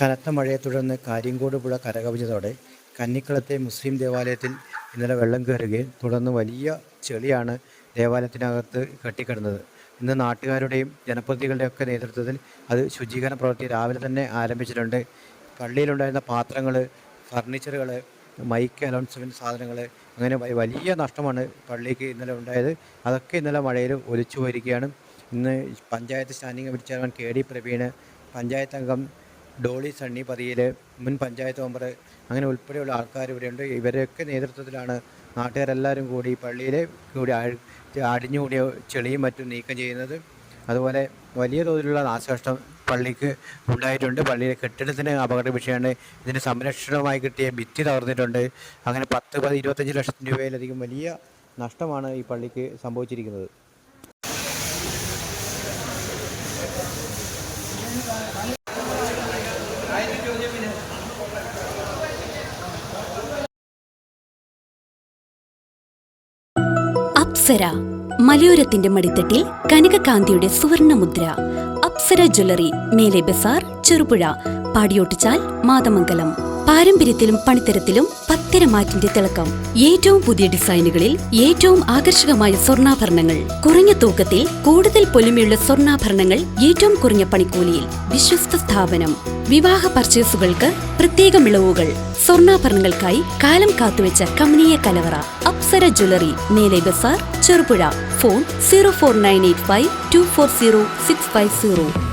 കനത്ത മഴയെ തുടർന്ന് കാര്യങ്കോട് പുഴ കരകവിഞ്ഞതോടെ കന്നിക്കുളത്തെ മുസ്ലിം ദേവാലയത്തിൽ ഇന്നലെ വെള്ളം കയറുകയും തുടർന്ന് വലിയ ചെളിയാണ് ദേവാലയത്തിനകത്ത് കെട്ടിക്കിടന്നത്. ഇന്ന് നാട്ടുകാരുടെയും ജനപ്രതിനിധികളുടെയൊക്കെ നേതൃത്വത്തിൽ അത് ശുചീകരണ പ്രവൃത്തി രാവിലെ തന്നെ ആരംഭിച്ചിട്ടുണ്ട്. പള്ളിയിലുണ്ടായിരുന്ന പാത്രങ്ങൾ, ഫർണിച്ചറുകൾ, മൈക്ക് അനൗൺസ്മെൻറ്റ് സാധനങ്ങൾ, അങ്ങനെ വലിയ നഷ്ടമാണ് പള്ളിക്ക് ഇന്നലെ ഉണ്ടായത്. അതൊക്കെ ഇന്നലെ മഴയിൽ ഒലിച്ചു പോയിരിക്കുകയാണ്. ഇന്ന് panchayat standing committee chairman KD Praveen, panchayat അംഗം ഡോളി സണ്ണി പതിയിൽ, മുൻ പഞ്ചായത്ത് മെമ്പർ, അങ്ങനെ ഉൾപ്പെടെയുള്ള ആൾക്കാർ ഇവിടെയുണ്ട്. ഇവരെയൊക്കെ നേതൃത്വത്തിലാണ് നാട്ടുകാരെല്ലാവരും കൂടി പള്ളിയിലെ കൂടി അടിഞ്ഞുകൂടിയ ചെളിയും മറ്റും നീക്കം ചെയ്യുന്നത്. അതുപോലെ വലിയ തോതിലുള്ള നാശനഷ്ടം പള്ളിക്ക് ഉണ്ടായിട്ടുണ്ട്. പള്ളിയിലെ കെട്ടിടത്തിന് അപകട വിഷയമാണ്. ഇതിന് സംരക്ഷണമായി കിട്ടിയ ഭിത്തി തകർന്നിട്ടുണ്ട്. അങ്ങനെ 10-25 ലക്ഷം രൂപയിലധികം വലിയ നഷ്ടമാണ് ഈ പള്ളിക്ക് സംഭവിച്ചിരിക്കുന്നത്. അപ്സര മലയോരത്തിന്റെ മടിത്തട്ടിൽ കനകകാന്തിയുടെ സുവർണമുദ്ര. അപ്സര ജ്വല്ലറി, മേലെ ബസാർ, ചെറുപുഴ, പാടിയോട്ടുചാൽ, മാതമംഗലം. പാരമ്പര്യത്തിലും പണിത്തരത്തിലും പത്തരമാറ്റിന്റെ തിളക്കം. ഏറ്റവും പുതിയ ഡിസൈനുകളിൽ ഏറ്റവും ആകർഷകമായ സ്വർണ്ണാഭരണങ്ങൾ. കുറഞ്ഞ തൂക്കത്തിൽ കൂടുതൽ പൊലിമയുള്ള സ്വർണ്ണാഭരണങ്ങൾ ഏറ്റവും കുറഞ്ഞ പണിക്കൂലിയിൽ. വിശ്വസ്ത സ്ഥാപനം. വിവാഹ പർച്ചേസുകൾക്ക് പ്രത്യേക ഇളവുകൾ. സ്വർണ്ണാഭരണങ്ങൾക്കായി കാലം കാത്തുവെച്ച കമനീയ കലവറ. അപ്സര ജ്വല്ലറി, മേലെ ബസാർ, ചെറുപുഴ. ഫോൺ 04985 240 650.